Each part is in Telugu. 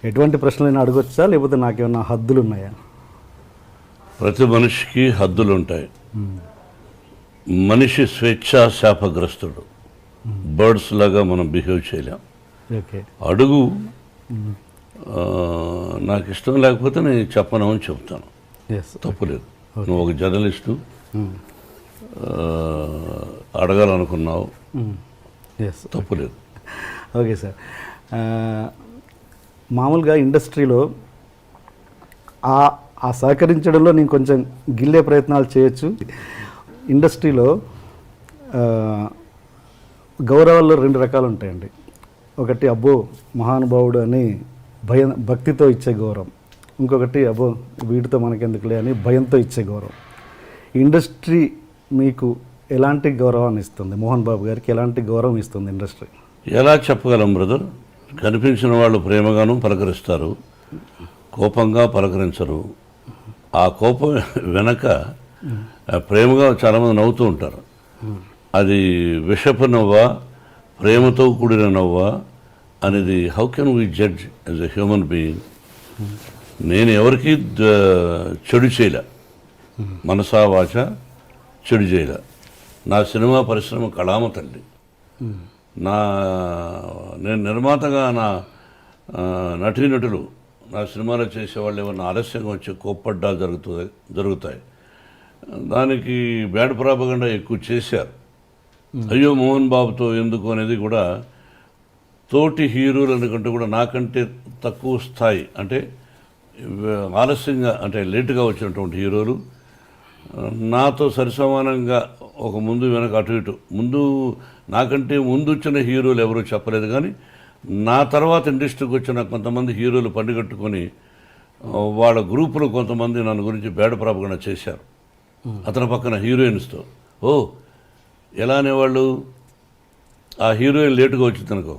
ఎటువంటి ప్రశ్నలైనా అడగొచ్చా, లేకపోతే నాకేమన్నా హద్దులు ఉన్నాయా? ప్రతి మనిషికి హద్దులు ఉంటాయి. మనిషి స్వేచ్ఛా శాపగ్రస్తుడు. బర్డ్స్ లాగా మనం బిహేవ్ చేయలేం. ఓకే, అడుగు. నాకు ఇష్టం లేకపోతే నేను చెప్పను అని చెప్తాను, తప్పులేదు. నువ్వు ఒక జర్నలిస్టు, అడగాలనుకున్నావు, తప్పులేదు. ఓకే సార్, మామూలుగా ఇండస్ట్రీలో ఆ సహకరించడంలో నేను కొంచెం గిల్లే ప్రయత్నాలు చేయొచ్చు. ఇండస్ట్రీలో గౌరవాల్లో 2 రకాలు ఉంటాయండి. ఒకటి అబ్బో మహానుభావుడు అని భక్తితో ఇచ్చే గౌరవం, ఇంకొకటి అబ్బో వీటితో మనకెందుకులే అని భయంతో ఇచ్చే గౌరవం. ఇండస్ట్రీ మీకు ఎలాంటి గౌరవాన్ని ఇస్తుంది? మోహన్ బాబు గారికి ఎలాంటి గౌరవం ఇస్తుంది ఇండస్ట్రీ? ఎలా చెప్పగలం బ్రదర్? కనిపించిన వాళ్ళు ప్రేమగాను పలకరిస్తారు, కోపంగా పలకరించరు. ఆ కోపం వెనక ప్రేమగా చాలామంది నవ్వుతూ ఉంటారు. అది విషపు నవ్వా, ప్రేమతో కూడిన నవ్వా అనేది how can we judge as a human being? నేను ఎవరికి చెడు చేయలే, మనసా వాచ చెడు చేయలే. నా సినిమా పరిశ్రమ కళామ తల్లి. నేను నిర్మాతగా నా నటీనటులు నా సినిమాలో చేసేవాళ్ళు ఏమన్నా ఆలస్యంగా వచ్చి కోప్పడ్డాలు జరుగుతాయి. దానికి బ్యాడ్ ప్రాపగండా ఎక్కువ చేశారు. అయ్యో మోహన్ బాబుతో ఎందుకు అనేది కూడా తోటి హీరోలు అనుకుంటే కూడా నాకంటే తక్కువ స్థాయి, అంటే ఆలస్యంగా అంటే లేటుగా వచ్చినటువంటి హీరోలు నాతో సరిసమానంగా ఒక ముందు వెనక అటు ఇటు నాకంటే ముందు వచ్చిన హీరోలు ఎవరూ చెప్పలేదు. కానీ నా తర్వాత ఇండస్ట్రీకి వచ్చిన కొంతమంది హీరోలు పండుగట్టుకొని వాళ్ళ గ్రూపులో కొంతమంది నన్ను గురించి బ్యాడ్ ప్రాపగండా చేశారు. అతని పక్కన హీరోయిన్స్తో ఎలా అనేవాళ్ళు, ఆ హీరోయిన్ లేటుగా వచ్చిందనుకో,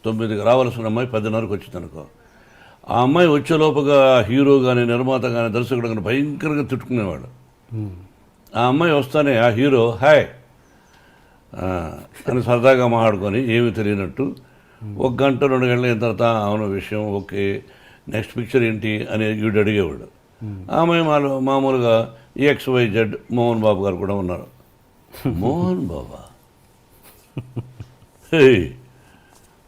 9కి రావాల్సిన అమ్మాయి 10:30కి వచ్చిందనుకో, ఆ అమ్మాయి వచ్చేలోపుగా హీరో కానీ నిర్మాత కానీ దర్శకుడు కానీ భయంకరంగా తిట్టుకునేవాడు. ఆ అమ్మాయి వస్తానే ఆ హీరో హాయ్ అని సరదాగా మాట్లాడుకొని ఏమీ తెలియనట్టు 1 గంట 2 గంటల అయిన తర్వాత అవును విషయం ఓకే నెక్స్ట్ పిక్చర్ ఏంటి అని వీడు అడిగేవాడు. ఆ అమ్మాయి మామూలుగా XYZ మోహన్ బాబు గారు కూడా ఉన్నారు. మోహన్ బాబా,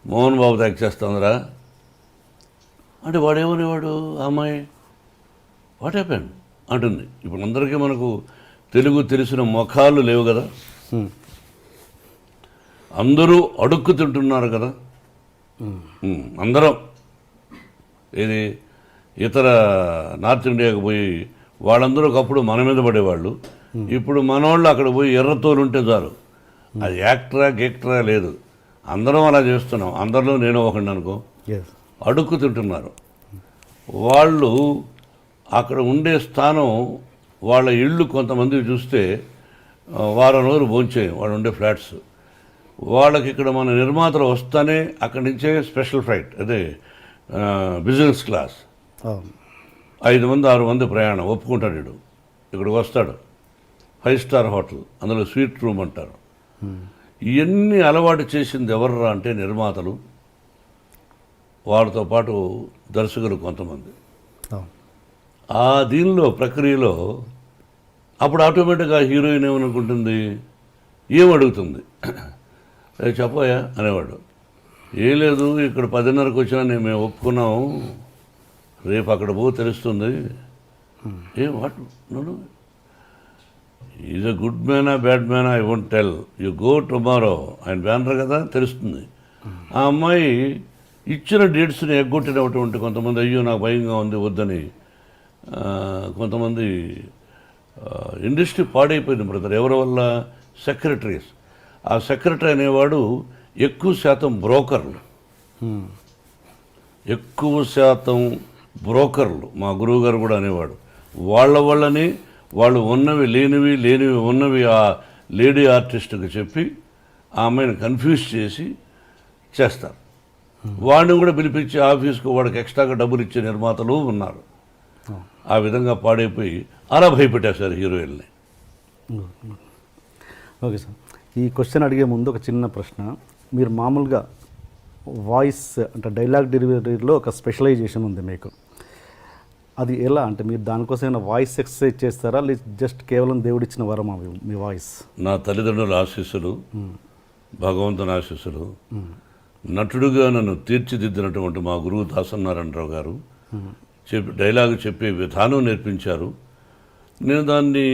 మోహన్ బాబు యాక్ట్ చేస్తుందిరా అంటే వాడేమనేవాడు, ఆ అమ్మాయి వాట్ హ్యాపెన్ అంటుంది. ఇప్పుడు అందరికీ మనకు తెలుగు తెలిసిన ముఖాలు లేవు కదా, అందరూ అడుక్కు తింటున్నారు కదా. అందరం ఇది ఇతర నార్త్ ఇండియాకి పోయి వాళ్ళందరూ ఒకప్పుడు మన మీద పడేవాళ్ళు, ఇప్పుడు మనోళ్ళు అక్కడ పోయి ఎర్రతోలు ఉంటే చాలు, అది యాక్టరా గేక్టరా లేదు, అందరం అలా చేస్తున్నాం. అందరిలో నేను ఒకటి అనుకో, అడుక్కు తింటున్నారు. వాళ్ళు అక్కడ ఉండే స్థానం, వాళ్ళ ఇళ్ళు కొంతమంది చూస్తే వారం రోజులు భోంచేయం వాళ్ళు ఉండే ఫ్లాట్స్. వాళ్ళకి ఇక్కడ మన నిర్మాతలు వస్తానే అక్కడి నుంచే స్పెషల్ ఫ్లైట్, అదే బిజినెస్ క్లాస్, 5 మంది 6 మంది ప్రయాణం ఒప్పుకుంటాడు. వీడు ఇక్కడికి వస్తాడు, 5 స్టార్ హోటల్, అందులో స్వీట్ రూమ్ అంటారు. ఇవన్నీ అలవాటు చేసింది ఎవర్రా అంటే నిర్మాతలు, వారితో పాటు దర్శకులు కొంతమంది. ఆ దీనిలో ప్రక్రియలో అప్పుడు ఆటోమేటిక్గా హీరోయిన్ ఏమనుకుంటుంది, ఏమడుగుతుంది, చెప్పయా అనేవాడు. ఏం లేదు ఇక్కడ 10:30కి వచ్చినా మేము ఒప్పుకున్నాము, రేపు అక్కడ పో తెలుస్తుంది. What no is a good మ్యానా బ్యాడ్ మ్యానా I won't tell, you go tomorrow ఆయన బ్యానర్ కదా తెలుస్తుంది. ఆ అమ్మాయి ఇచ్చిన డేట్స్ని ఎగ్గొట్టినటువంటి కొంతమంది, అయ్యో నాకు భయంగా ఉంది వద్దని, కొంతమంది ఇండస్ట్రీ పాడైపోయింది బ్రదర్. ఎవరి వల్ల? సెక్రటరీస్. ఆ సెక్రటరీ అనేవాడు ఎక్కువ శాతం బ్రోకర్లు, ఎక్కువ శాతం బ్రోకర్లు. మా గురువు గారు కూడా అనేవాడు, వాళ్ళ వల్లనే వాళ్ళు ఉన్నవి లేనివి, లేనివి ఉన్నవి ఆ లేడీ ఆర్టిస్ట్కి చెప్పి ఆ అమ్మాయిని కన్ఫ్యూజ్ చేసి చేస్తారు. వాడిని కూడా పిలిపించి ఆఫీస్కు వాడికి ఎక్స్ట్రాగా డబ్బులు ఇచ్చే నిర్మాతలు ఉన్నారు. ఆ విధంగా పాడైపోయి అలా భయపెట్టేశారు హీరోయిన్ని. ఓకే సార్, ఈ క్వశ్చన్ అడిగే ముందు ఒక చిన్న ప్రశ్న. మీరు మామూలుగా వాయిస్ అంటే డైలాగ్ డెలివరీలో ఒక స్పెషలైజేషన్ ఉంది మీకు. అది ఎలా అంటే మీరు దానికోసం ఏమైనా వాయిస్ ఎక్సర్సైజ్ చేస్తారా, లేదు జస్ట్ కేవలం దేవుడిచ్చిన వరం అవి మీ వాయిస్? నా తల్లిదండ్రుల ఆశీస్సులు, భగవంతుని ఆశీస్సులు, నటుడుగా నన్ను తీర్చిదిద్దినటువంటి మా గురువు దాసనారాయణరావు గారు డైలాగ్ చెప్పే విధానం నేర్పించారు. నేను దాన్ని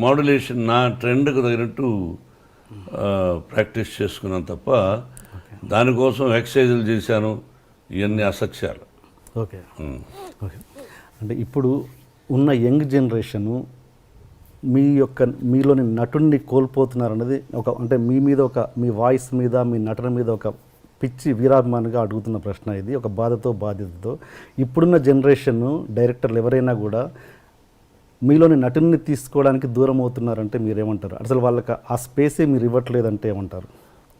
మాడ్యులేషన్ నా ట్రెండ్కి తగినట్టు ప్రాక్టీస్ చేసుకున్నాను తప్ప దానికోసం ఎక్సర్సైజులు చేశాను, ఇవన్నీ అసత్యాలు. Okay okay. అంటే ఇప్పుడు ఉన్న యంగ్ జనరేషను మీలోని నటుడిని కోల్పోతున్నారన్నది అంటే మీ వాయిస్ మీద, మీ నటన మీద ఒక పిచ్చి వీరాభిమానిగా అడుగుతున్న ప్రశ్న ఇది, ఒక బాధ్యతతో. ఇప్పుడున్న జనరేషన్ డైరెక్టర్లు ఎవరైనా కూడా మీలోని నటుడిని తీసుకోవడానికి దూరం అవుతున్నారంటే మీరేమంటారు? అసలు వాళ్ళకి ఆ స్పేసే మీరు ఇవ్వట్లేదంటే ఏమంటారు?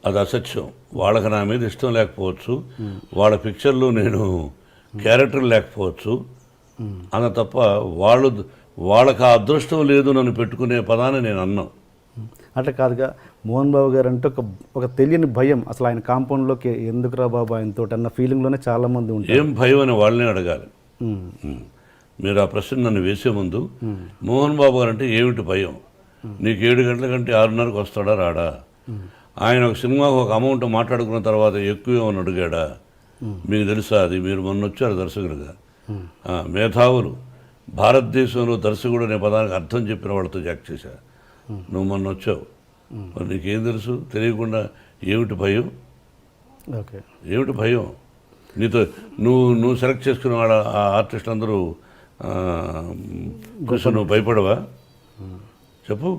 అది అసత్యం. వాళ్ళకి నా మీద ఇష్టం లేకపోవచ్చు, వాళ్ళ పిక్చర్లో నేను క్యారెక్టర్ లేకపోవచ్చు అన్న తప్ప వాళ్ళకి ఆ అదృష్టం లేదు నన్ను పెట్టుకునే పదాన్ని నేను అన్నాను. అట్లా కాదుగా, మోహన్ బాబు గారు అంటే ఒక తెలియని భయం, అసలు ఆయన కాంపౌండ్లోకి ఎందుకురా బాబు ఆయనతో అన్న ఫీలింగ్లోనే చాలామంది ఉంటారు. ఏం భయం అని వాళ్ళనే అడగాలి. మీరు ఆ ప్రశ్న నన్ను వేసే ముందు మోహన్ బాబు గారు అంటే ఏమిటి భయం, నీకు 7 గంటల కంటే 6:30కు వస్తాడా రాడా, ఆయన ఒక సినిమాకు ఒక అమౌంట్ మాట్లాడుకున్న తర్వాత ఎక్కువ ఏమని అడిగాడా, మీకు తెలుసా? అది మీరు మొన్న వచ్చారు దర్శకులుగా, మేధావులు భారతదేశంలో దర్శకుడు అనే పదానికి అర్థం చెప్పిన వాళ్ళతో యాక్ట్ చేశా. నువ్వు మొన్న వచ్చావు, మరి నీకేం తెలుసు? తెలియకుండా ఏమిటి భయం? ఓకే, ఏమిటి భయం? నీతో నువ్వు సెలెక్ట్ చేసుకున్న వాళ్ళ ఆ ఆర్టిస్ట్ అందరూ కోసం నువ్వు భయపడవా? చెప్పు.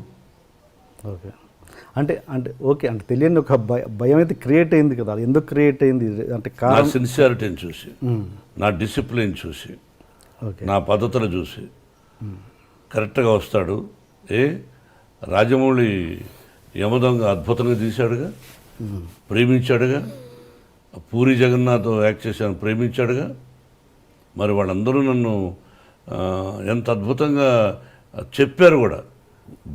ఓకే, అంటే ఓకే, అంటే తెలియని ఒక భయం అయితే క్రియేట్ అయింది కదా, అది ఎందుకు క్రియేట్ అయింది అంటే నా సిన్సియారిటీని చూసి, నా డిసిప్లిన్ చూసి, నా పద్ధతులు చూసి కరెక్ట్గా వస్తాడు. రాజమౌళి యమదొంగ అద్భుతంగా తీశాడుగా, ప్రేమించాడుగా. పూరి జగన్నాథ్ యాక్ట్ చేశాను, ప్రేమించాడుగా. మరి వాళ్ళందరూ నన్ను ఎంత అద్భుతంగా చెప్పారు కూడా.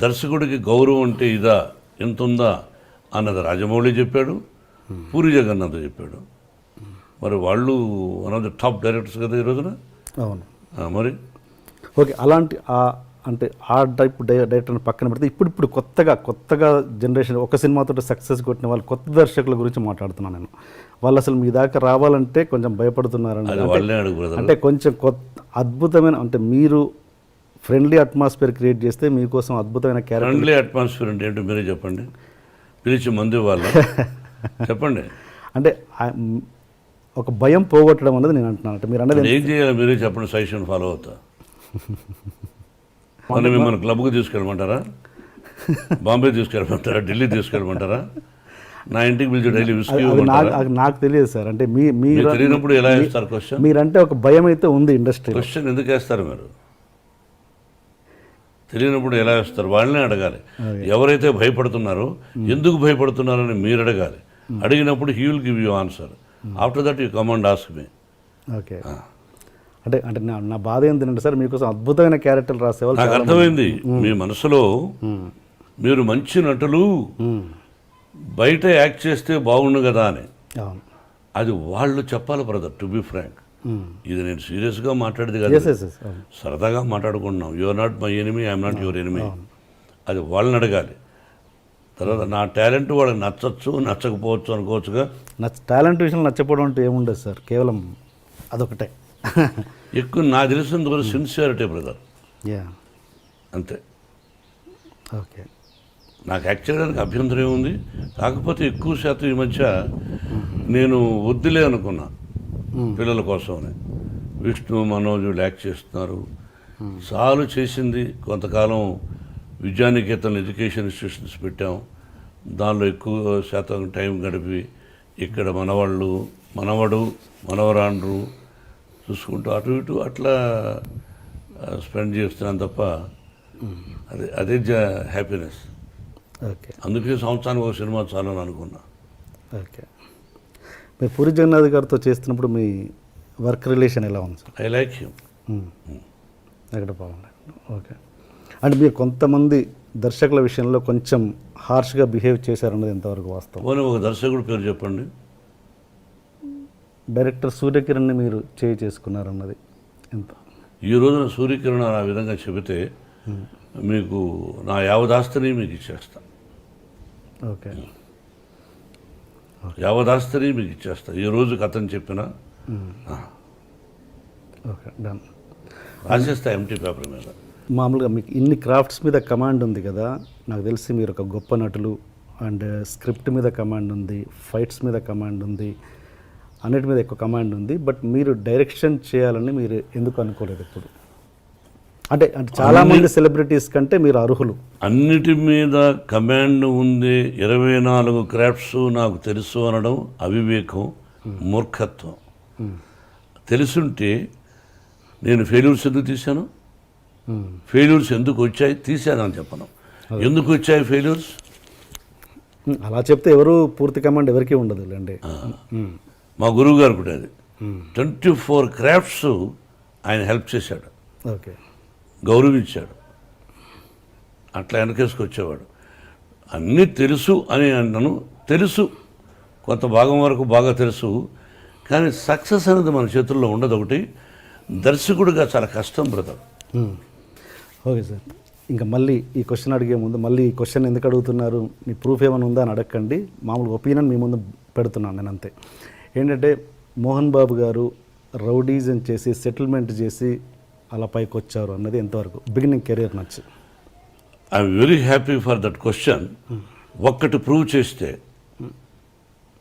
దర్శకుడికి గౌరవం అంటే ఇదా, ఎంత ఉందా అన్నది రాజమౌళి చెప్పాడు, పూరి జగన్నాథ్ చెప్పాడు. మరి వాళ్ళు one of the top directors కదా ఈ రోజున. అవును, మరి ఓకే. అలాంటి అంటే ఆ టైప్ డైరెక్టర్ని పక్కన పెడితే ఇప్పుడు కొత్తగా జనరేషన్ ఒక సినిమాతో సక్సెస్ కొట్టిన వాళ్ళు కొత్త దర్శకుల గురించి మాట్లాడుతున్నాను నేను. వాళ్ళు అసలు మీ దాకా రావాలంటే కొంచెం భయపడుతున్నారండి. అంటే కొంచెం అద్భుతమైన, అంటే మీరు ఫ్రెండ్లీ అట్మాస్ఫియర్ క్రియేట్ చేస్తే మీకోసం అద్భుతమైన క్యారెక్టర్. ఫ్రెండ్లీ అట్మాస్ఫియర్ అంటే ఏంటో మీరే చెప్పండి, పిలిచి మందు వాళ్ళు చెప్పండి. అంటే ఒక భయం పోగొట్టడం అన్నది నేను అంటున్నాను. అంటే మీరు అన్నది ఏం చేయాలి మీరే చెప్పండి, సజెషన్ ఫాలో అవుతా. మన మిమ్మల్ని క్లబ్కి తీసుకెళ్ళమంటారా, బాంబే తీసుకెళ్ళమంటారా, ఢిల్లీ తీసుకెళ్ళమంటారా, నా ఇంటికి పిలిచి డైలీ విస్కీ నాకు తెలియదు సార్. అంటే మీరు తెలియనప్పుడు ఎలా వేస్తారు క్వశ్చన్? మీరంటే ఒక భయం అయితే ఉంది ఇండస్ట్రీ. క్వశ్చన్ ఎందుకు వేస్తారు మీరు? తెలియనప్పుడు ఎలా వేస్తారు? వాళ్ళనే అడగాలి. ఎవరైతే భయపడుతున్నారో ఎందుకు భయపడుతున్నారని మీరు అడగాలి. అడిగినప్పుడు he will give you answer. After that you come and ask me. Okay, అంటే నా బాధ ఏంటంటే సార్, మీకోసం అద్భుతమైన క్యారెక్టర్లు రాసేవాళ్ళు. నాకు అర్థమైంది మీ మనసులో మీరు మంచి నటులు బయట యాక్ట్ చేస్తే బాగుండు కదా అని. అది వాళ్ళు చెప్పాలి బ్రదర్, టు బి ఫ్రాంక్. ఇది నేను సీరియస్గా మాట్లాడేది కదా, సరదాగా మాట్లాడుకుంటున్నాం. You are not my enemy, I'm not your enemy. అది వాళ్ళని అడగాలి. తర్వాత నా టాలెంట్ వాళ్ళకి నచ్చచ్చు, నచ్చకపోవచ్చు అనుకోవచ్చుగా. టాలెంట్ విషయంలో నచ్చకపోవడం అంటే ఏముండదు సార్, కేవలం అదొకటే. ఎక్కువ నాకు తెలిసినంత వరకు సిన్సియారిటీ బ్రదర్, అంతే. ఓకే, నాకు యాక్ట్ చేయడానికి అభ్యంతరం ఏముంది? కాకపోతే ఎక్కువ శాతం ఈ మధ్య నేను వద్దులే అనుకున్నా పిల్లల కోసమని. విష్ణు, మనోజ్ యాక్ట్ చేస్తున్నారు, చాలు చేసింది. కొంతకాలం విద్యానికేతన్ ఎడ్యుకేషన్ ఇన్స్టిట్యూషన్స్ పెట్టాం, దానిలో ఎక్కువ శాతం టైం గడిపి ఇక్కడ మనవడు మనవరాండ్రు చూసుకుంటూ అటు ఇటు అట్లా స్పెండ్ చేస్తున్నాను తప్ప అదే హ్యాపీనెస్. ఓకే, అందుకే సంవత్సరానికి ఒక సినిమా చాలని అనుకున్నా. ఓకే, మీరు పూరి జగన్నాథ్ గారితో చేస్తున్నప్పుడు మీ వర్క్ రిలేషన్ ఎలా ఉంది సార్? I like him. ఎక్కడ బాగుంది. ఓకే, అంటే మీరు కొంతమంది దర్శకుల విషయంలో కొంచెం హార్ష్గా బిహేవ్ చేశారన్నది ఎంతవరకు వాస్తవం? పోనీ ఒక దర్శకుడు పేరు చెప్పండి. డైరెక్టర్ సూర్యకిరణ్ని మీరు చేసుకున్నారన్నది ఎంత? ఈ రోజున సూర్యకిరణ్ ఆ విధంగా చెబితే మీకు నా యావదాస్తిని మీకు ఇచ్చేస్తా, ఓకే యావదాస్తిని మీకు ఇచ్చేస్తా ఈ రోజుకి అతను చెప్పిన ఓకే డన్. రాసేస్తా ఎంటీ పేపర్ మీద. మామూలుగా మీకు ఇన్ని క్రాఫ్ట్స్ మీద కమాండ్ ఉంది కదా, నాకు తెలిసి మీరు ఒక గొప్ప నటులు అండ్ స్క్రిప్ట్ మీద కమాండ్ ఉంది, ఫైట్స్ మీద కమాండ్ ఉంది, అన్నిటి మీద ఎక్కువ కమాండ్ ఉంది. బట్ మీరు డైరెక్షన్ చేయాలని మీరు ఎందుకు అనుకోలేదు ఇప్పుడు? అంటే చాలామంది సెలబ్రిటీస్ కంటే మీరు అర్హులు. అన్నిటి మీద కమాండ్ ఉంది, 24 క్రాఫ్ట్స్ నాకు తెలుసు అనడం అవివేకం, మూర్ఖత్వం. తెలుసుంటే నేను ఫెయిల్యూర్స్ ఎందుకు తీశాను, ఫెయిల్యూర్స్ ఎందుకు వచ్చాయి తీశానని చెప్పను. ఎందుకు వచ్చాయి ఫెయిల్యూర్స్? అలా చెప్తే ఎవరు పూర్తి కమాండ్ ఎవరికీ ఉండదు అండి. మా గురువు గారు కూడా అది 24 క్రాఫ్ట్స్ ఆయన హెల్ప్ చేశాడు, ఓకే గౌరవించాడు, అట్లా వెనకేసుకొచ్చేవాడు. అన్నీ తెలుసు అని అన్నాను, తెలుసు కొంత భాగం వరకు బాగా తెలుసు, కానీ సక్సెస్ అనేది మన చేతుల్లో ఉండదు. ఒకటి దర్శకుడిగా చాలా కష్టం బ్రదర్. ఓకే సార్, ఇంకా మళ్ళీ ఈ క్వశ్చన్ అడిగే ముందు మళ్ళీ ఈ క్వశ్చన్ ఎందుకు అడుగుతున్నారు, మీ ప్రూఫ్ ఏమైనా ఉందా అని అడగండి. మామూలుగా ఒపీనియన్ మీ ముందు పెడుతున్నాను నేను అంతే. ఏంటంటే మోహన్ బాబు గారు రౌడీజం చేసి సెటిల్మెంట్ చేసి అలా పైకి వచ్చారు అన్నది ఎంతవరకు బిగినింగ్ కెరీర్ నచ్చి? I'm very happy for that question. ఒక్కటి ప్రూవ్ చేస్తే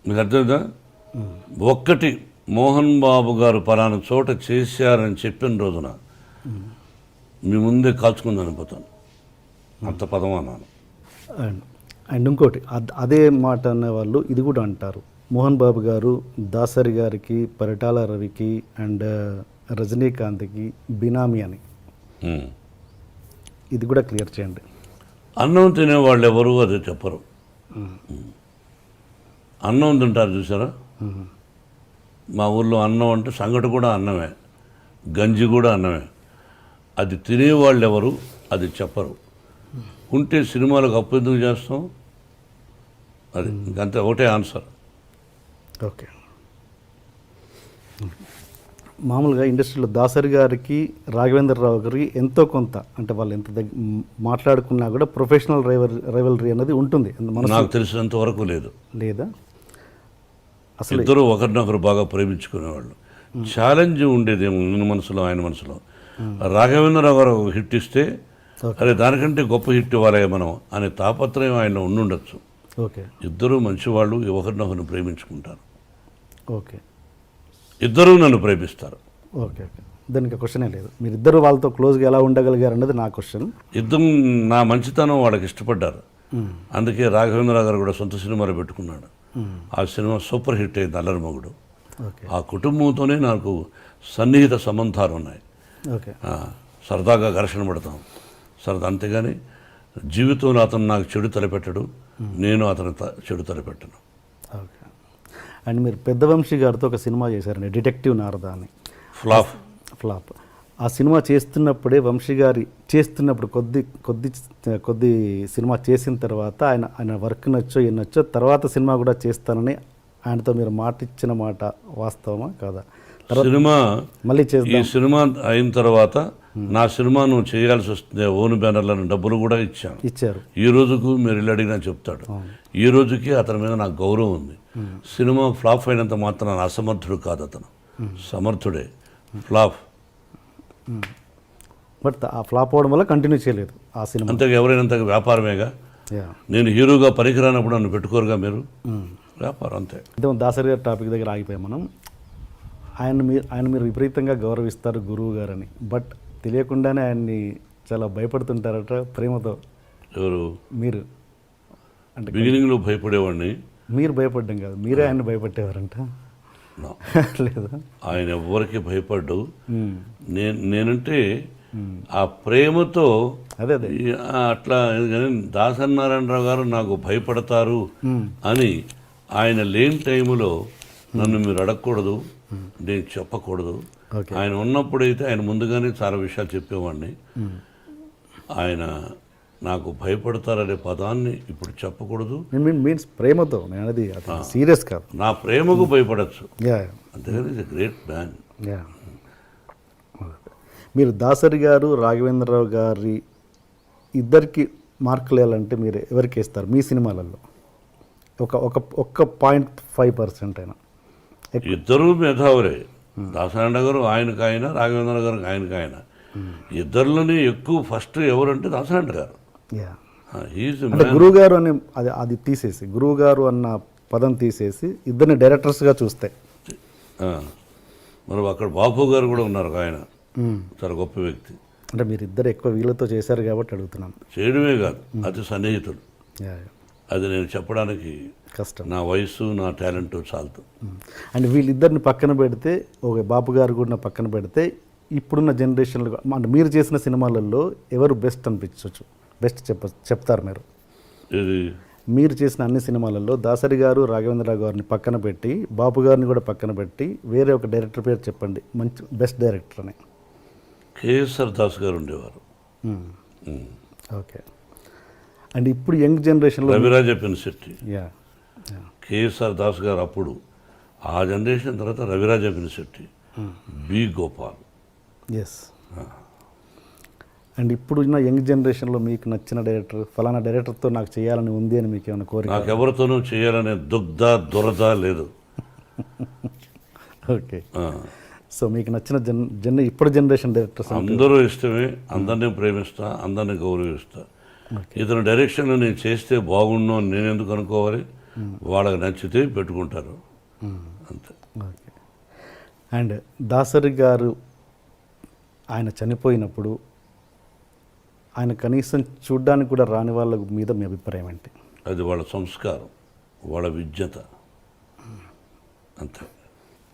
మీకు అర్థమైందా? ఒక్కటి మోహన్ బాబు గారు పలానా చోట చేశారని చెప్పిన రోజున మీ ముందే కాల్చుకుంది అనిపోతాను, అంత పదం అన్నాను. అండ్ ఇంకోటి అదే మాట అనేవాళ్ళు ఇది కూడా అంటారు, మోహన్ బాబు గారు దాసరి గారికి, పరిటాల రవికి అండ్ రజనీకాంత్కి బినామీ అని. ఇది కూడా క్లియర్ చేయండి. అన్నం తినేవాళ్ళు ఎవరు అదే చెప్పరు. అన్నం తింటారు చూసారా, మా ఊర్లో అన్నం అంటే సంగటి కూడా అన్నమే, గంజి కూడా అన్నమే. అది తినేవాళ్ళు ఎవరు అది చెప్పరు. ఉంటే సినిమాలకు అప్పు ఎందుకు చేస్తాం, అది ఇంకంతే, ఒకటే ఆన్సర్. ఓకే, మామూలుగా ఇండస్ట్రీలో దాసరి గారికి, రాఘవేంద్రరావు గారికి ఎంతో కొంత అంటే వాళ్ళు ఎంత మాట్లాడుకున్నా కూడా ప్రొఫెషనల్ రైవలరీ అనేది ఉంటుంది. నాకు తెలిసినంత వరకు లేదు, లేదా? అసలు ఇద్దరు ఒకరినొకరు బాగా ప్రేమించుకునేవాళ్ళు. ఛాలెంజ్ ఉండేది మన మనసులో, ఆయన మనసులో. రాఘవేంద్రరావు గారు ఒక హిట్ ఇస్తే అరే దానికంటే గొప్ప హిట్ ఇవ్వాలి మనం అనే తాపత్రయం ఆయన ఉండుండొచ్చు. ఓకే, ఇద్దరు మంచివాళ్ళు, ఒకరినొకరిని ప్రేమించుకుంటారు. ఓకే, ఇద్దరూ నన్ను ప్రేమిస్తారు. ఓకే ఓకే, దానికి క్వశ్చనే లేదు. మీరిద్దరు వాళ్ళతో క్లోజ్గా ఎలా ఉండగలిగారు అన్నది నా క్వశ్చన్. ఇద్దరు నా మంచితనం వాళ్ళకి ఇష్టపడ్డారు, అందుకే రాఘవేంద్రరావు గారు కూడా సొంత సినిమాలు పెట్టుకున్నాడు. ఆ సినిమా సూపర్ హిట్ అయింది, అల్లరి మొగుడు. ఆ కుటుంబంతోనే నాకు సన్నిహిత సంబంధాలు ఉన్నాయి. ఓకే, సరదాగా ఘర్షణ పడతాం సరదా, అంతేగాని జీవితంలో అతను నాకు చెడు తలపెట్టడు, నేను అతను చెడు తలపెట్టను. ఓకే, అండ్ మీరు పెద్ద వంశీ గారితో ఒక సినిమా చేశారండి, డిటెక్టివ్ నారద అని. ఫ్లాప్. ఆ సినిమా చేస్తున్నప్పుడే వంశీ గారి చేస్తున్నప్పుడు కొద్ది సినిమా చేసిన తర్వాత ఆయన వర్క్ నచ్చో నచ్చో తర్వాత సినిమా కూడా చేస్తానని ఆయనతో మీరు మాట ఇచ్చిన మాట వాస్తవమా కాదా? సినిమా మళ్ళీ ఈ సినిమా అయిన తర్వాత నా సినిమా నువ్వు చేయాల్సి వస్తుంది, ఓన్ బ్యానర్లను డబ్బులు కూడా ఇచ్చారు. ఈ రోజుకు మీరు ఇల్లు అడిగినా చెప్తాడు. ఈ రోజుకి అతని మీద నాకు గౌరవం ఉంది. సినిమా ఫ్లాప్ అయినంత మాత్రం అసమర్థుడు కాదు, అతను సమర్థుడే. ఫ్లాప్ బట్ ఆ ఫ్లాప్ అవడం వల్ల కంటిన్యూ చేయలేదు ఆ సినిమా. అంతగా ఎవరైనంతగా వ్యాపారమేగా. నేను హీరోగా పనికిరానప్పుడు నన్ను పెట్టుకోరుగా మీరు, వ్యాపారం అంతే. దాసరి గారి టాపిక్ దగ్గర ఆగిపోయాం మనం. ఆయన మీరు విపరీతంగా గౌరవిస్తారు గురువు గారని, బట్ తెలియకుండానే ఆయన్ని చాలా భయపడుతుంటారట ప్రేమతో. ఎవరు? మీరు. అంటే బిగినింగ్లో భయపడేవాడిని. మీరు భయపడ్డం కాదు, మీరే ఆయన భయపడేవారంట. లేదా? ఆయన ఎవరికి భయపడ్డు. నేనంటే ఆ ప్రేమతో అదే అట్లా. దాసనారాయణరావు గారు నాకు భయపడతారు అని ఆయన లేని టైంలో నన్ను మీరు అడగకూడదు, నేను చెప్పకూడదు. ఆయన ఉన్నప్పుడైతే ఆయన ముందుగానే చాలా విషయాలు చెప్పేవాడిని. ఆయన నాకు భయపడతారనే పదాన్ని ఇప్పుడు చెప్పకూడదు. మీన్స్ ప్రేమతో నేను అది సీరియస్ కాదు. నా ప్రేమకు భయపడచ్చు, యా అంతేగాని is a great man. Yeah మీరు దాసరి గారు రాఘవేంద్రరావు గారి ఇద్దరికి మార్కులు వేయాలంటే మీరు ఎవరికి వేస్తారు మీ సినిమాలలో? ఒక్క 0.5% అయినా. ఇద్దరూ మేధావులే. దాసనారాయణ గారు ఆయనకు ఆయన, రాఘవేంద్ర గారు ఆయనకు ఆయన. ఇద్దరిలోనే ఎక్కువ ఫస్ట్ ఎవరంటే దాసనారాయణ గారు. యా హీఈస్ అంటే గురువు గారు అని అది తీసేసి, గురువు గారు అన్న పదం తీసేసి ఇద్దరిని డైరెక్టర్స్గా చూస్తే మరి అక్కడ బాపు గారు కూడా ఉన్నారు, ఆయన చాలా గొప్ప వ్యక్తి. అంటే మీరు ఇద్దరు ఎక్కువ వీళ్ళతో చేశారు కాబట్టి అడుగుతున్నాను. చేయడమే కాదు, అతి సన్నిహితుడు. యా అది నేను చెప్పడానికి కష్టం. నా వయసు నా టాలెంట్ చాలదు. అండ్ వీళ్ళిద్దరిని పక్కన పెడితే, ఒక బాపు గారు కూడా పక్కన పెడితే, ఇప్పుడున్న జనరేషన్లో అంటే మీరు చేసిన సినిమాలలో ఎవరు బెస్ట్ అనిపించవచ్చు? బెస్ట్ చెప్తారు మీరు? ఇది మీరు చేసిన అన్ని సినిమాలలో దాసరి గారు రాఘవేంద్రరావు గారిని పక్కన పెట్టి, బాపు గారిని కూడా పక్కన పెట్టి, వేరే ఒక డైరెక్టర్ పేరు చెప్పండి, మంచి బెస్ట్ డైరెక్టర్ అని. కేఎస్ఆర్ దాస్ గారు ఉండేవారు. ఓకే. అండ్ ఇప్పుడు యంగ్ జనరేషన్లో రవిరాజ పినిశెట్టి, యా కేఎస్ఆర్ దాస్ గారు అప్పుడు, ఆ జనరేషన్ తర్వాత రవిరాజ పినిశెట్టి, బి గోపాల్. ఎస్. అండ్ ఇప్పుడున్న యంగ్ జనరేషన్లో మీకు నచ్చిన డైరెక్టర్, ఫలానా డైరెక్టర్తో నాకు చేయాలని ఉంది అని మీకు ఏమైనా కోరిక? నాకు ఎవరితోనూ చేయాలనే దురద లేదు. ఓకే. సో మీకు నచ్చిన ఇప్పుడు జనరేషన్ డైరెక్టర్స్ అందరూ ఇష్టమే, అందరినీ ప్రేమిస్తా, అందరినీ గౌరవిస్తా. ఇతని డైరెక్షన్లో నేను చేస్తే బాగుండు అని నేను ఎందుకు అనుకోవాలి? వాళ్ళకి నచ్చితే పెట్టుకుంటారు, అంతే. ఓకే. అండ్ దాసరి గారు ఆయన చనిపోయినప్పుడు ఆయన కనీసం చూడ్డానికి కూడా రాని వాళ్ళ మీద మీ అభిప్రాయం ఏంటి? అది వాళ్ళ సంస్కారం, వాళ్ళ విజ్ఞత, అంతే.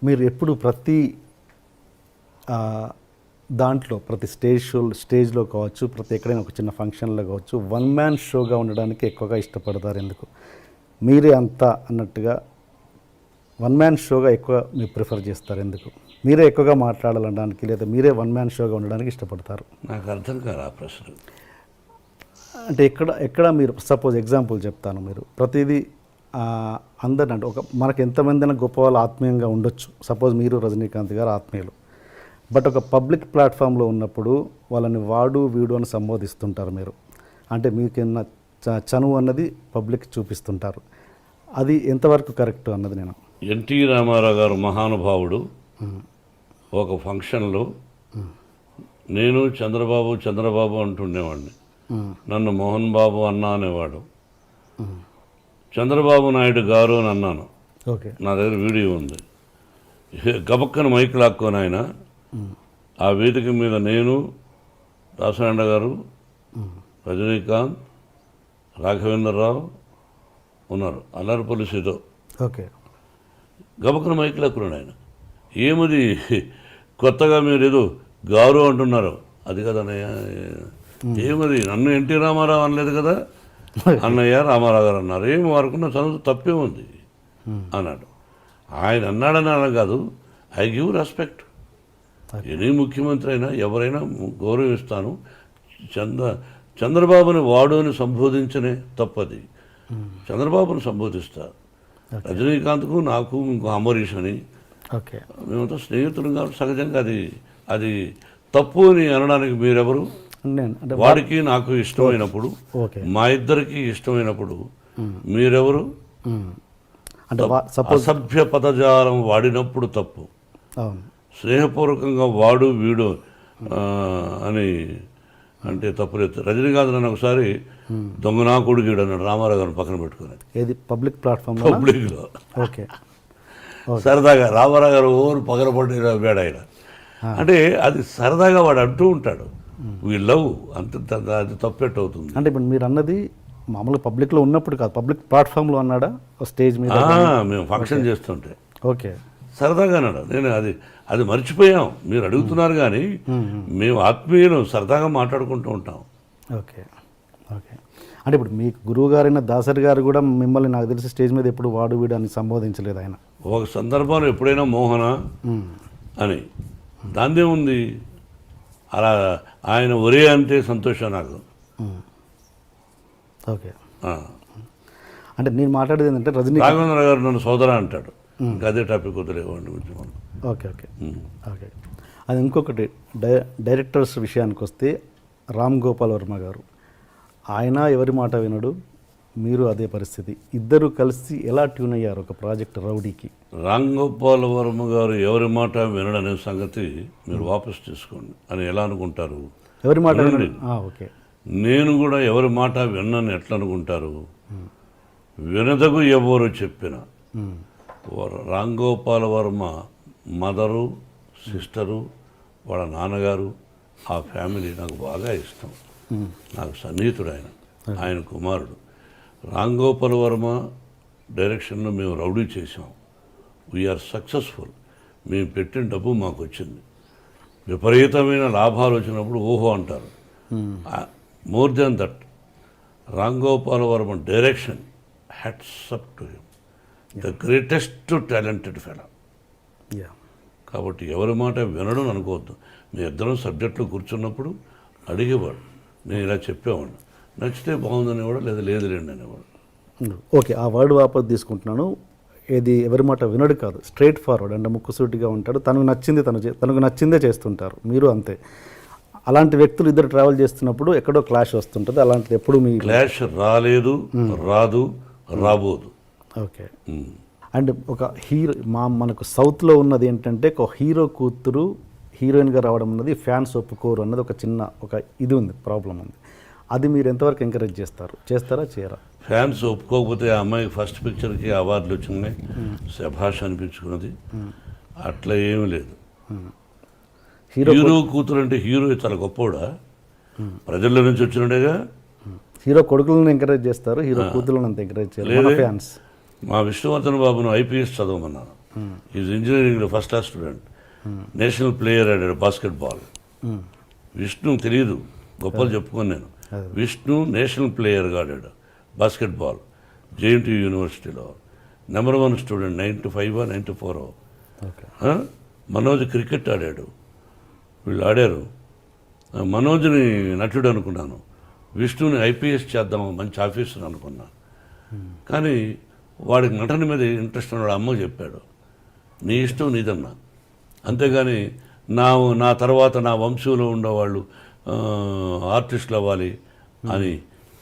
మీరు ఎప్పుడు ప్రతి దాంట్లో, ప్రతి స్టేజ్లో కావచ్చు, ప్రతి ఎక్కడైనా ఒక చిన్న ఫంక్షన్లో కావచ్చు, వన్ మ్యాన్ షోగా ఉండడానికి ఎక్కువగా ఇష్టపడతారు? ఎందుకు? మీరే అంతా అన్నట్టుగా వన్ మ్యాన్ షోగా ఎక్కువ మీరు ప్రిఫర్ చేస్తారు? ఎందుకు? మీరే ఎక్కువగా మాట్లాడాలనడానికి, లేదా మీరే వన్ మ్యాన్ షోగా ఉండడానికి ఇష్టపడతారు? నాకు అర్థం కాదు ఆ ప్రశ్న. అంటే ఎక్కడ మీరు సపోజ్ ఎగ్జాంపుల్ చెప్తాను. మీరు ప్రతిదీ అందరిని అంటే మనకు ఎంతమంది గొప్ప వాళ్ళు ఆత్మీయంగా ఉండొచ్చు. సపోజ్ మీరు రజనీకాంత్ గారు ఆత్మీయులు, బట్ ఒక పబ్లిక్ ప్లాట్ఫామ్లో ఉన్నప్పుడు వాళ్ళని వాడు వీడు అని సంబోధిస్తుంటారు మీరు. అంటే మీకున్న చనువు అన్నది పబ్లిక్ చూపిస్తుంటారు. అది ఎంతవరకు కరెక్ట్ అన్నది నేను. ఎన్టీ రామారావు గారు మహానుభావుడు. ఒక ఫంక్షన్లో నేను చంద్రబాబు అంటుండేవాడిని. నన్ను మోహన్ బాబు అన్నా అనేవాడు. చంద్రబాబు నాయుడు గారు అని అన్నాను. ఓకే. నా దగ్గర వీడియో ఉంది. గబక్కన మైక్ లాక్కొని ఆయన ఆ వేదిక మీద నేను, దాసనారాయణ గారు, రజనీకాంత్, రాఘవేంద్రరావు ఉన్నారు, అల్లరిపల్లి సీతో. ఓకే. గబక్కన మైక్ లాక్కున్నాడు ఆయన. ఏమది కొత్తగా మీరు ఏదో గారు అంటున్నారు? అది కదన్నయ్య, ఏమది నన్ను ఎన్టీ రామారావు అనలేదు కదా, అన్నయ్య రామారావు గారు అన్నారు. ఏమి వారుకున్న చదువు తప్పే ఉంది అన్నాడు. ఆయన అన్నాడని అలా కాదు, ఐ గివ్ రెస్పెక్ట్. ఎనీ ముఖ్యమంత్రి అయినా ఎవరైనా గౌరవిస్తాను. చంద్రబాబుని వాడు అని సంబోధించనే తప్పది. చంద్రబాబుని సంబోధిస్తా. రజనీకాంత్కు నాకు ఇంకో అమరీష్ అని, ఓకే, మేమంతా స్నేహితులు కాబట్టి సహజంగా అది తప్పు అని అనడానికి మీరెవరు? వాడికి నాకు ఇష్టమైనప్పుడు, మా ఇద్దరికి ఇష్టమైనప్పుడు మీరెవరు? అంటే అసభ్య పదజాలం వాడినప్పుడు తప్పు. స్నేహపూర్వకంగా వాడు వీడు అని అంటే తప్పులేదు. రజనీకాంత్ నన్ను ఒకసారి దొంగనా కొడుకుడు అన్నాడు రామారావు గారిని పక్కన పెట్టుకుని. ఏది పబ్లిక్ ప్లాట్ఫామ్? పబ్లిక్లో. ఓకే. సరదాగా రామారావు గారు ఓరు పగలబడి వేడ ఆయన. అంటే అది సరదాగా వాడు అంటూ ఉంటాడు. వీ లవ్ అంత, అది తప్పెట్టు అవుతుంది. అంటే ఇప్పుడు మీరు అన్నది మామూలుగా పబ్లిక్లో ఉన్నప్పుడు కాదు, పబ్లిక్ ప్లాట్ఫామ్లో అన్నాడా స్టేజ్ మీద? మేము ఫంక్షన్ చేస్తుంటే ఓకే సరదాగా అన్నాడు. నేను అది మర్చిపోయాం, మీరు అడుగుతున్నారు కానీ మేము ఆత్మీయులు సరదాగా మాట్లాడుకుంటూ ఉంటాం. ఓకే. ఓకే. అంటే ఇప్పుడు మీకు గురువు గారైన దాసరి గారు కూడా మిమ్మల్ని నాకు తెలిసి స్టేజ్ మీద ఎప్పుడు వాడు వీడు అని సంబోధించలేదు ఆయన. ఒక సందర్భంలో ఎప్పుడైనా మోహన అని, దాందే ఉంది. అలా ఆయన ఒరే అంటే సంతోషం నాకు. ఓకే. అంటే నేను మాట్లాడేది ఏంటంటే రజనీ రాఘవేంద్ర గారు నన్ను సోదర అంటాడు. ఇంకా అదే టాపిక్ వదిలేవాడిని గురించి మనం. Okay okay okay. అది ఇంకొకటి డైరెక్టర్స్ విషయానికి వస్తే రామ్ గోపాల్ వర్మ గారు, ఆయన ఎవరి మాట వినడు, మీరు అదే పరిస్థితి. ఇద్దరు కలిసి ఎలా ట్యూన్ అయ్యారు ఒక ప్రాజెక్ట్ రౌడీకి? రామ్ గోపాల్ వర్మ గారు ఎవరి మాట వినడనే సంగతి మీరు వాపస్ తీసుకోండి అని ఎలా అనుకుంటారు? ఎవరి మాట వినండి. వినడు. ఓకే. నేను కూడా ఎవరి మాట విన్నాను ఎట్లా అనుకుంటారు? వినదగు ఎవరు చెప్పిన రామ్ గోపాల్ వర్మ మదరు, సిస్టరు, వాళ్ళ నాన్నగారు, ఆ ఫ్యామిలీ నాకు బాగా ఇష్టం. నాకు సన్నిహితుడు ఆయన కుమారుడు. రామ్ గోపాల్ వర్మ డైరెక్షన్లో మేము రౌడీ చేసాం. We are successful. మేము పెట్టిన డబ్బు మాకు వచ్చింది. విపరీతమైన లాభాలు వచ్చినప్పుడు ఓహో అంటారు. More than that, Ram Gopal Varma direction, hats up to him, the greatest talented fellow. కాబట్టి ఎవరి మాట వినడం అనుకోవద్దు. మీ ఇద్దరం సబ్జెక్టులు కూర్చున్నప్పుడు అడిగేవాడు, నేను ఇలా చెప్పేవాడు, నచ్చితే బాగుందనేవాడు, లేదా లేదులేండి అనేవాడు. ఓకే, ఆ వర్డ్ వాపస్ తీసుకుంటున్నాను. ఏది ఎవరి మాట వినడు కాదు, స్ట్రైట్ ఫార్వర్డ్, అంటే ముక్కుసూటిగా ఉంటాడు. తనకు నచ్చింది తనకు నచ్చిందే చేస్తుంటారు. మీరు అంతే. అలాంటి వ్యక్తులు ఇద్దరు ట్రావెల్ చేస్తున్నప్పుడు ఎక్కడో క్లాష్ వస్తుంటుంది. అలాంటిది ఎప్పుడు మీ క్లాష్ రాలేదు, రాదు, రాబోదు. ఓకే. అండ్ ఒక హీరో మనకు సౌత్లో ఉన్నది ఏంటంటే, ఒక హీరో కూతురు హీరోయిన్గా రావడం అన్నది ఫ్యాన్స్ ఒప్పుకోరు అన్నది ఒక ఇది ఉంది, ప్రాబ్లం ఉంది. అది మీరు ఎంతవరకు ఎంకరేజ్ చేస్తారా చేయరా? ఫ్యాన్స్ ఒప్పుకోకపోతే ఆ అమ్మాయికి ఫస్ట్ పిక్చర్కి అవార్డులు వచ్చినాయి, శభాష్ అనిపించుకున్నది. అట్లా ఏమీ లేదు. హీరో కూతురు అంటే హీరో చాలా గొప్పవాడా? ప్రజల్లో నుంచి వచ్చినట్టుగా. హీరో కొడుకులను ఎంకరేజ్ చేస్తారు, హీరో కూతురులను అంత ఎంకరేజ్ చేయరు ఫ్యాన్స్. మా విష్ణువర్ధన్ బాబును ఐపీఎస్ చదవమన్నాను. ఈజ్ ఇంజనీరింగ్లో first class student, national player ఆడాడు బాస్కెట్బాల్. విష్ణు తెలియదు, గొప్పలు చెప్పుకొని నేను. విష్ణు నేషనల్ ప్లేయర్గా ఆడాడు బాస్కెట్బాల్, జేఎన్టీ యూనివర్సిటీలో. Number 1 student, 95 94. మనోజ్ క్రికెట్ ఆడాడు. వీళ్ళు ఆడారు. మనోజ్ని నటుడు అనుకున్నాను, విష్ణుని ఐపీఎస్ చేద్దాం, మంచి ఆఫీసర్ అనుకున్నాను. కానీ వాడికి నటన మీద ఇంట్రెస్ట్ ఉన్నాడు. అమ్మకు చెప్పాడు, నీ ఇష్టం నీదన్నా, అంతేగాని నా తర్వాత నా వంశంలో ఉండేవాళ్ళు ఆర్టిస్టులు అవ్వాలి అని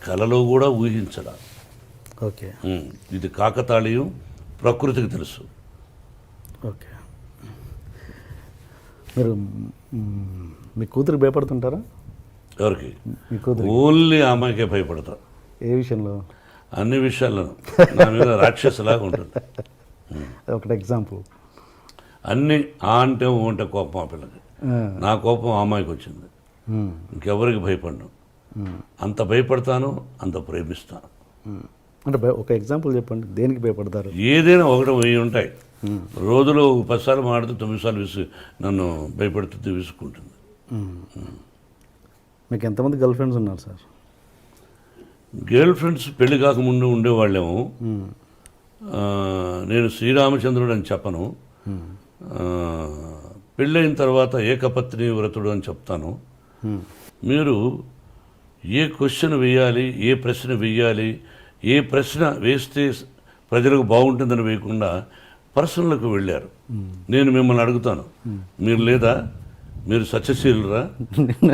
కలలో కూడా ఊహించడా. ఓకే. ఇది కాకతాళీయం, ప్రకృతికి తెలుసు. ఓకే. మీరు మీ కూతురు భయపడుతుంటారా? ఎవరికి? మీ కూతురు. ఓన్లీ ఆ అమ్మాయికే భయపడతా. ఏ విషయంలో? అన్ని విషయాల్లోనూ నా మీద రాక్షసులాగా ఉంటుంది. ఒకటి ఎగ్జాంపుల్. అన్నీ అంటే ఓ అంటే కోపం ఆ పిల్లకి. నా కోపం ఆ అమ్మాయికి వచ్చింది. ఇంకెవరికి భయపడను. అంత భయపడతాను, అంత ప్రేమిస్తాను. అంటే ఒక ఎగ్జాంపుల్ చెప్పండి, దేనికి భయపడతారు? ఏదైనా 1 1000 ఉంటాయి. రోజులో 10 సార్లు మాడితే 9 సార్లు నన్ను భయపడుతుంది, విసుక్కుంటుంది. మీకు ఎంతమంది గర్ల్ ఫ్రెండ్స్ ఉన్నారు సార్? గర్ల్ ఫ్రెండ్స్ పెళ్లి కాకముందు ఉండేవాళ్ళేమో. నేను శ్రీరామచంద్రుడు అని చెప్పను. పెళ్ళైన తర్వాత ఏకపత్ని వ్రతుడు అని చెప్తాను. మీరు ఏ క్వశ్చన్ వేయాలి, ఏ ప్రశ్న వేయాలి, ఏ ప్రశ్న వేస్తే ప్రజలకు బాగుంటుందని వేయకుండా పర్సనల్కి వెళ్ళారు. నేను మిమ్మల్ని అడుగుతాను, మీరు లేదా? మీరు సత్యశీలురా?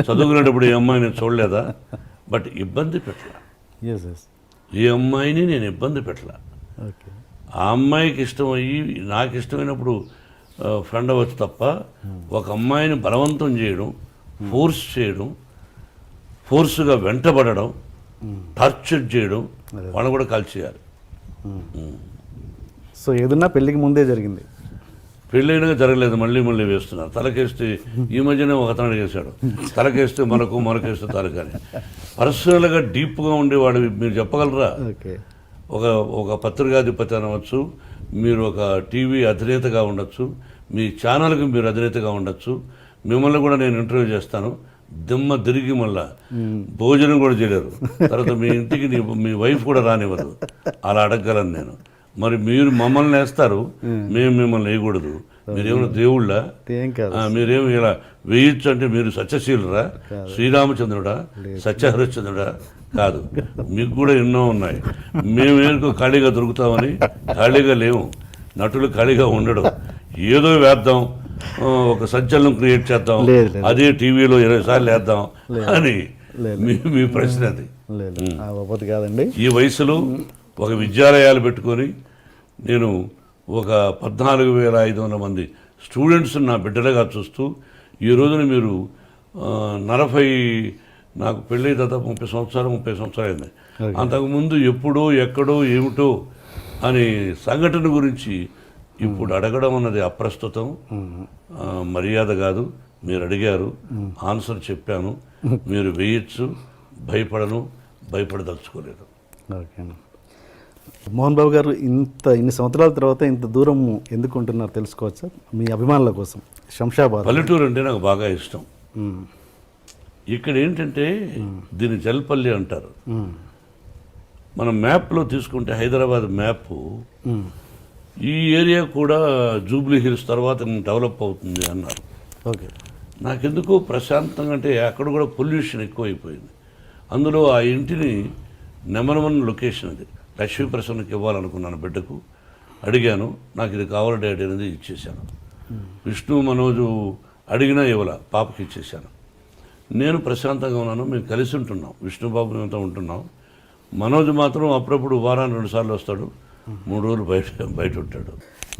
చదువుకునేటప్పుడు ఏ అమ్మాయిని చూడలేదా? బట్ ఇబ్బంది పెట్టలా. ఏ అమ్మాయిని నేను ఇబ్బంది పెట్టలా. ఆ అమ్మాయికి ఇష్టమయ్యి నాకు ఇష్టమైనప్పుడు ఫ్రెండ్ అవ్వచ్చు తప్ప, ఒక అమ్మాయిని బలవంతం చేయడం, ఫోర్స్ చేయడం, ఫోర్స్గా వెంటబడడం, టార్చర్ చేయడం, వాళ్ళని కూడా కాల్చేయాలి. సో ఏదన్నా పెళ్ళికి ముందే జరిగింది? పెళ్ళైనా జరగలేదు, మళ్ళీ వేస్తున్నారు. తలకేస్తే ఈ మధ్యనే ఒక అతను అడిగేశాడు, తలకేస్తే మరకేస్తే తలకని. పర్సనల్గా డీప్గా ఉండేవాడు మీరు చెప్పగలరా? ఒక పత్రికాధిపతి అనవచ్చు, మీరు ఒక టీవీ అధినేతగా ఉండొచ్చు, మీ ఛానల్కి మీరు అధినేతగా ఉండొచ్చు, మిమ్మల్ని కూడా నేను ఇంటర్వ్యూ చేస్తాను. దిమ్మ తిరిగి మళ్ళా భోజనం కూడా చేయలేరు. తర్వాత మీ ఇంటికి మీ వైఫ్ కూడా రానివ్వదు. అలా అడగగలను నేను. మరి మీరు మమ్మల్ని వేస్తారు, మేము మిమ్మల్ని వేయకూడదు. మీరేమైనా దేవుళ్ళ? ఏం కాదు. మీరేమి ఇలా వేయచ్చు అంటే మీరు సత్యశీలురా, శ్రీరామచంద్రుడా, సత్యహరిశ్చంద్రుడా? కాదు, మీకు కూడా ఎన్నో ఉన్నాయి. మేమేందుకు ఖాళీగా దొరుకుతామని? ఖాళీగా లేవు. నటులు ఖాళీగా ఉండడం, ఏదో వేద్దాం, ఒక సంచలనం క్రియేట్ చేద్దాం, అదే టీవీలో 20 సార్లు వేద్దాం అని మీ ప్రశ్న అది. లేదు కాదండి. ఈ వయసులో ఒక విద్యాలయాలు పెట్టుకొని నేను ఒక 14,500 మంది స్టూడెంట్స్ నా బిడ్డలుగా చూస్తూ ఈ రోజున మీరు 40, నాకు పెళ్ళి దాదాపు 30 సంవత్సరాలు అయింది. అంతకుముందు ఎప్పుడో ఎక్కడో ఏమిటో అని సంఘటన గురించి ఇప్పుడు అడగడం అన్నది అప్రస్తుతం, మర్యాద కాదు. మీరు అడిగారు, ఆన్సర్ చెప్పాను. మీరు వేయచ్చు, భయపడదలుచుకోలేదు. ఓకే. మోహన్ బాబు గారు ఇన్ని సంవత్సరాల తర్వాత ఇంత దూరం ఎందుకు ఉంటున్నారు తెలుసుకోవచ్చా? మీ అభిమానుల కోసం. శంషాబాద్ పల్లెటూరు అంటే నాకు బాగా ఇష్టం. ఇక్కడ ఏంటంటే దీన్ని జల్పల్లి అంటారు. మనం మ్యాప్లో తీసుకుంటే హైదరాబాద్ మ్యాప్, ఈ ఏరియా కూడా జూబ్లీ హిల్స్ తర్వాత డెవలప్ అవుతుంది అన్నారు. ఓకే. నాకెందుకో ప్రశాంతంగా, అంటే అక్కడ కూడా పొల్యూషన్ ఎక్కువైపోయింది. అందులో ఆ ఇంటిని నెంబర్ 1 లొకేషన్ అది. లక్ష్మీ ప్రసన్నకి ఇవ్వాలనుకున్నాను, బిడ్డకు అడిగాను, నాకు ఇది కావాలి డాడీ అనేది ఇచ్చేశాను. విష్ణు మనోజు అడిగినా ఇవ్వాల, పాపకి ఇచ్చేశాను. నేను ప్రశాంతంగా ఉన్నాను. మేము కలిసి ఉంటున్నాం, విష్ణుబాబు మేమంతా ఉంటున్నాం. మనోజ్ మాత్రం అప్పుడప్పుడు వారానికి 2 సార్లు వస్తాడు, 3 రోజులు బయట ఉంటాడు.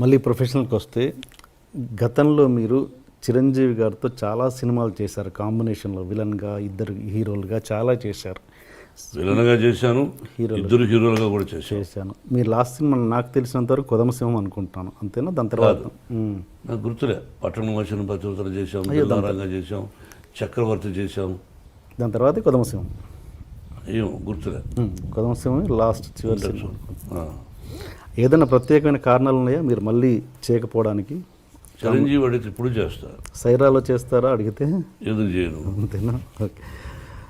మళ్ళీ ప్రొఫెషనల్కి వస్తే, గతంలో మీరు చిరంజీవి గారితో చాలా సినిమాలు చేశారు, కాంబినేషన్లో విలన్గా, 2 హీరోలుగా చాలా చేశారు. విలన్గా చేశాను, 2 హీరోలుగా కూడా చేశాను. మీరు లాస్ట్ సినిమా నాకు తెలిసినంత వరకు కొదమసింహం అనుకుంటాను, అంతేనా? దాని తర్వాత నాకు గుర్తులే. పట్టణం వచ్చిన పత్రికలు చేసాం, రంగా చేసాం, చక్రవర్తి చేసాం. దాని తర్వాత కొదమసింహం. ఏమో గుర్తులే. కొదమసింహం లాస్ట్ చివరి సినిమా. ఏదైనా ప్రత్యేకమైన కారణాలు ఉన్నాయా మీరు మళ్ళీ చేయకపోవడానికి? చిరంజీవి అడిగితే ఇప్పుడు చేస్తారు. సైరాలో చేస్తారా అడిగితే? ఎందుకు చేయను? అంతేనా? ఓకే.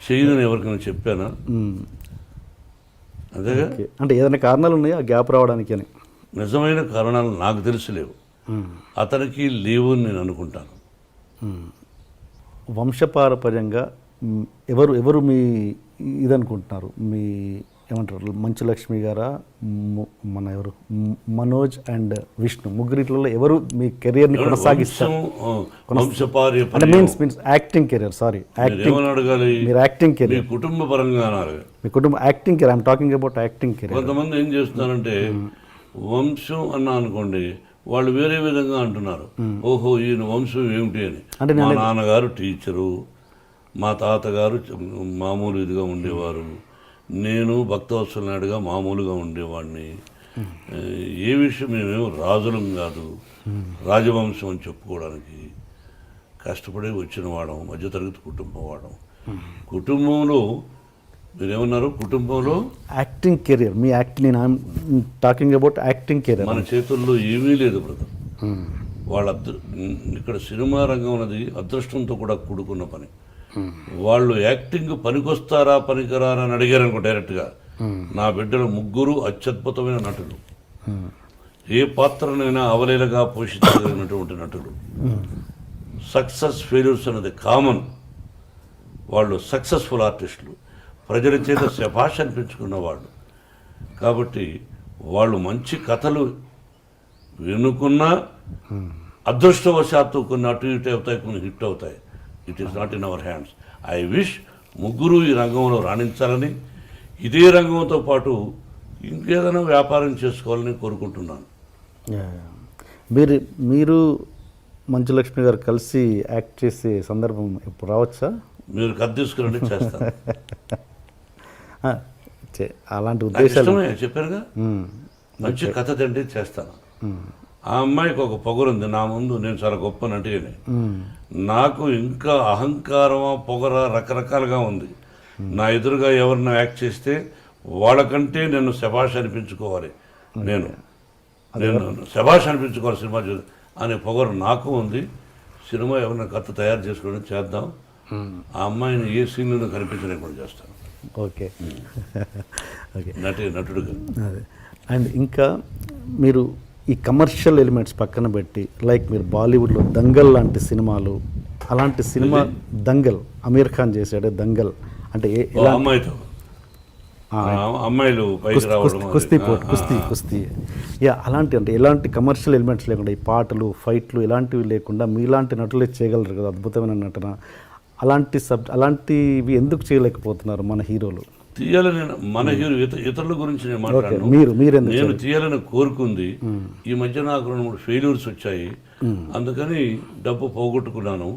చేయదని ఎవరికైనా చెప్పానా? అదేగా. అంటే ఏదైనా కారణాలు ఉన్నాయా గ్యాప్ రావడానికి అని? నిజమైన కారణాలు నాకు తెలిసిలేవు, అతనికి లేవు అని నేను అనుకుంటాను. వంశపారపర్యంగా ఎవరు మీ ఇదనుకుంటున్నారు? మీ ఏమంటారు, మంచు లక్ష్మి గారా, మన ఎవరు, మనోజ్ అండ్ విష్ణు, ముగ్గురిట్లో ఎవరు మీ కెరియర్ని కొనసాగిస్తారు? Means acting career. సారీ, మీరు యాక్టింగ్ కెరియర్, కుటుంబ పరంగా మీ కుటుంబ acting career. I'm talking about acting career. కొంతమంది ఏం చేస్తున్నారంటే వంశం అన్నా అనుకోండి, వాళ్ళు వేరే విధంగా అంటున్నారు. ఓహో, ఈయన వంశం ఏమిటి అని. అంటే మా నాన్నగారు టీచరు, మా తాతగారు మామూలు ఇదిగా ఉండేవారు, నేను భక్తవత్సల నాయుడుగా మామూలుగా ఉండేవాడిని. ఏ విషయం, మేమేమో రాజులం కాదు, రాజవంశం అని చెప్పుకోవడానికి కష్టపడి వచ్చిన వాడం, మధ్యతరగతి కుటుంబం వాడం. కుటుంబంలో మీరేమన్నారు? కుటుంబంలో యాక్టింగ్ కెరియర్, మీ నేను టాకింగ్ అబౌట్ యాక్టింగ్ కెరియర్. మన చేతుల్లో ఏమీ లేదు బ్రదర్. వాళ్ళ ఇక్కడ సినిమా రంగం అనేది అదృష్టంతో కూడా కూడుకున్న పని. వాళ్ళు యాక్టింగ్ పనికొస్తారా పనికిరారా అని అడిగారు అనుకో డైరెక్ట్గా. నా బిడ్డలు 3 అత్యద్భుతమైన నటులు, ఏ పాత్రనైనా అవలీలగా పోషించగలిగినటువంటి నటులు. సక్సెస్ ఫెయిల్యూర్స్ అనేది కామన్. వాళ్ళు సక్సెస్ఫుల్ ఆర్టిస్టులు, ప్రజల చేత శభాష్ అనిపించుకున్న వాళ్ళు. కాబట్టి వాళ్ళు మంచి కథలు వినుకున్నా అదృష్టవశాత్తు కొన్ని అటు ఇటు అవుతాయి, కొన్ని హిట్ అవుతాయి. It is not in our hands. I wish 3 ఈ రంగంలో రాణించాలని, ఇదే రంగంతో పాటు ఇంకేదైనా వ్యాపారం చేసుకోవాలని కోరుకుంటున్నాను. మీరు మంచులక్ష్మి గారు కలిసి యాక్ట్ చేసే సందర్భం ఎప్పుడు రావచ్చా? మీరు కథ తీసుకురండి, చేస్తాను. అలాంటి ఉద్దేశాలు చెప్పారుగా, మంచి కథ తండ్రి చేస్తాను. ఆ అమ్మాయికి ఒక పొగరుంది నా ముందు, నేను చాలా గొప్ప నటిని. నాకు ఇంకా అహంకారమా పొగర రకరకాలుగా ఉంది. నా ఎదురుగా ఎవరినో యాక్ట్ చేస్తే వాళ్ళకంటే నేను శభాష్ అనిపించుకోవాలి, నేను శభాష్ అనిపించుకోవాలి సినిమా అనే పొగరు నాకు ఉంది. సినిమా ఎవరైనా కథ తయారు చేసుకోవడం చేద్దాం. ఆ అమ్మాయిని ఏ సీన్లో కనిపించలేకుండా చేస్తాను. ఓకే. ఓకే. నటుడుగా. అండ్ ఇంకా మీరు ఈ కమర్షియల్ ఎలిమెంట్స్ పక్కన పెట్టి లైక్ మీరు బాలీవుడ్లో దంగల్ లాంటి సినిమాలు, అలాంటి సినిమా దంగల్ అమీర్ ఖాన్ చేశాడు దంగల్ అంటే అమ్మాయితో అమ్మాయిలు పైకి రావడం, కుస్తీ యా అలాంటి అంటే ఎలాంటి కమర్షియల్ ఎలిమెంట్స్ లేకుండా ఈ పాటలు ఫైట్లు ఇలాంటివి లేకుండా మీలాంటి నటులే చేయగలరు కదా అద్భుతమైన నటన. అలాంటివి ఎందుకు చేయలేకపోతున్నారు మన హీరోలు? తీయాలని మన హీరో ఇతరుల గురించి నేను మాట్లాడను. నేను తీయాలని కోరుకుంది. ఈ మధ్య నాకు 2-3 ఫెయిల్యూర్స్ వచ్చాయి, అందుకని డబ్బు పోగొట్టుకున్నాను.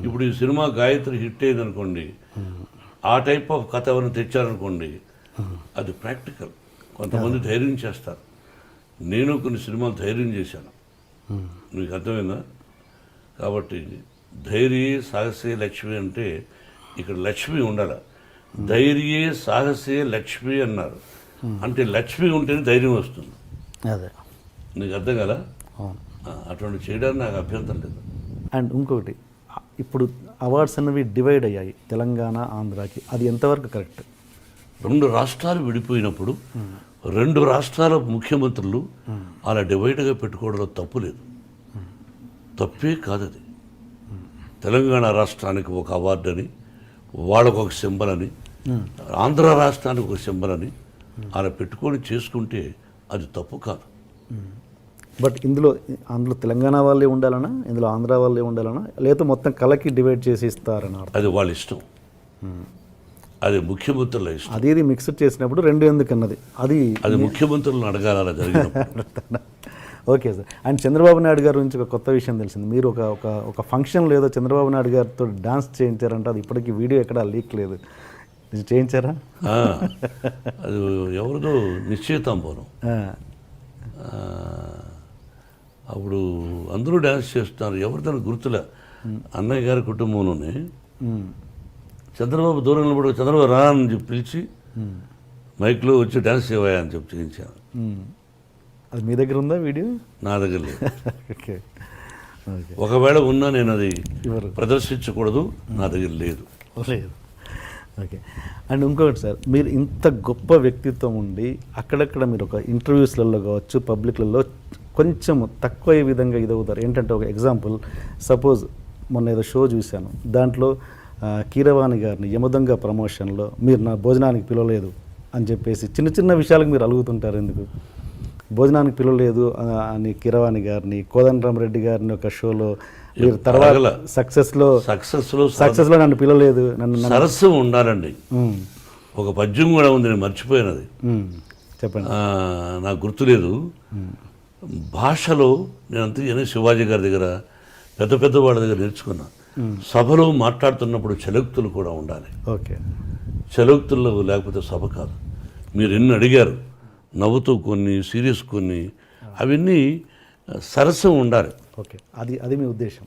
ఇప్పుడు ఈ సినిమా గాయత్రి హిట్ అయింది అనుకోండి, ఆ టైప్ ఆఫ్ కథ ఎవరైనా తెచ్చారనుకోండి, అది ప్రాక్టికల్. కొంతమంది ధైర్యం చేస్తారు. నేను కొన్ని సినిమాలు ధైర్యం చేశాను, మీకు అర్థమైందా? కాబట్టి ధైర్యే సాహసే లక్ష్మి అంటే ఇక్కడ లక్ష్మి ఉండాలి. ధైర్యే సాహసే లక్ష్మి అన్నారు అంటే లక్ష్మి ఉంటేనే ధైర్యం వస్తుంది. అదే నీకు అర్థం కదా? అటువంటి చేయడానికి నాకు అభ్యంతరం లేదు. అండ్ ఇంకొకటి, ఇప్పుడు అవార్డ్స్ అనేవి డివైడ్ అయ్యాయి తెలంగాణ ఆంధ్రాకి, అది ఎంతవరకు కరెక్ట్? 2 రాష్ట్రాలు విడిపోయినప్పుడు 2 రాష్ట్రాల ముఖ్యమంత్రులు అలా డివైడ్గా పెట్టుకోవడంలో తప్పు లేదు, తప్పే కాదు అది. తెలంగాణ రాష్ట్రానికి ఒక అవార్డు అని, వాళ్ళకు ఒక సింబల్ అని, ఆంధ్ర రాష్ట్రానికి ఒక సింబల్ అని అలా పెట్టుకొని చేసుకుంటే అది తప్పు కాదు. బట్ అందులో తెలంగాణ వాళ్ళే ఉండాలనా, ఇందులో ఆంధ్ర వాళ్ళే ఉండాలనా, లేదా మొత్తం కలకి డివైడ్ చేసి ఇస్తారని? అది వాళ్ళ ఇష్టం, అది ముఖ్యమంత్రుల ఇష్టం. అది మిక్స్డ్ చేసినప్పుడు 2 ఎందుకు అన్నది అది ముఖ్యమంత్రులను అడగాలి అలా జరిగినప్పుడు. Okay sir. And Chandrababu Naidu గారి గురించి ఒక కొత్త విషయం తెలిసింది. మీరు ఒక ఫంక్షన్లో ఏదో చంద్రబాబు నాయుడు గారితో డాన్స్ చేయించారంటే, అది ఇప్పటికీ వీడియో ఎక్కడా లీక్ లేదు, చేయించారా? అది ఎవరిదో నిశ్చయితాంబరం, అప్పుడు అందరూ డ్యాన్స్ చేస్తున్నారు, ఎవరితో గుర్తులే. అన్నయ్య గారి కుటుంబంలోనే చంద్రబాబు దూరం నిలబడి చంద్రబాబు రా అని చెప్పి పిలిచి మైక్లో వచ్చి డ్యాన్స్ చేయవా అని చెప్పి చేయించాను. అది మీ దగ్గర ఉందా వీడియో? నా దగ్గర లేదు. ఓకే, ఒకవేళ ఉన్నా నేను అది ప్రదర్శించకూడదు, నా దగ్గర లేదు. ఓకే. అండ్ ఇంకొకటి సార్, మీరు ఇంత గొప్ప వ్యక్తిత్వం ఉండి అక్కడక్కడ మీరు ఒక ఇంటర్వ్యూస్లలో కావచ్చు, పబ్లిక్లలో కొంచెం తక్కువ విధంగా ఇదవుతారు. ఏంటంటే ఒక ఎగ్జాంపుల్, సపోజ్ మొన్న ఏదో షో చూశాను, దాంట్లో కీరవాణి గారిని యమదొంగ ప్రమోషన్లో మీరు నా భోజనానికి పిలవలేదు అని చెప్పేసి చిన్న చిన్న విషయాలకు మీరు అలుగుతుంటారు. ఎందుకు భోజనానికి పిలవలేదు అని కీరవాణి గారిని, కోదండరామరెడ్డి గారిని ఒక షోలో మీరు తర్వాత సక్సెస్లో నన్ను పిలవలేదు, సరస్సు ఉండాలండి. ఒక పద్యం కూడా ఉంది, నేను మర్చిపోయినది, చెప్పండి. నాకు గుర్తులేదు. భాషలో నేను అంతే శివాజీ గారి దగ్గర పెద్ద వాళ్ళ దగ్గర నేర్చుకున్నా. సభలో మాట్లాడుతున్నప్పుడు చలోక్తులు కూడా ఉండాలి. ఓకే, చలోక్తులు లేకపోతే సభ కాదు. మీరు ఎన్ని అడిగారు, నవ్వుతూ కొన్ని, సీరియస్ కొన్ని, అవన్నీ సరస్సు ఉండాలి. ఓకే, అది మీ ఉద్దేశం?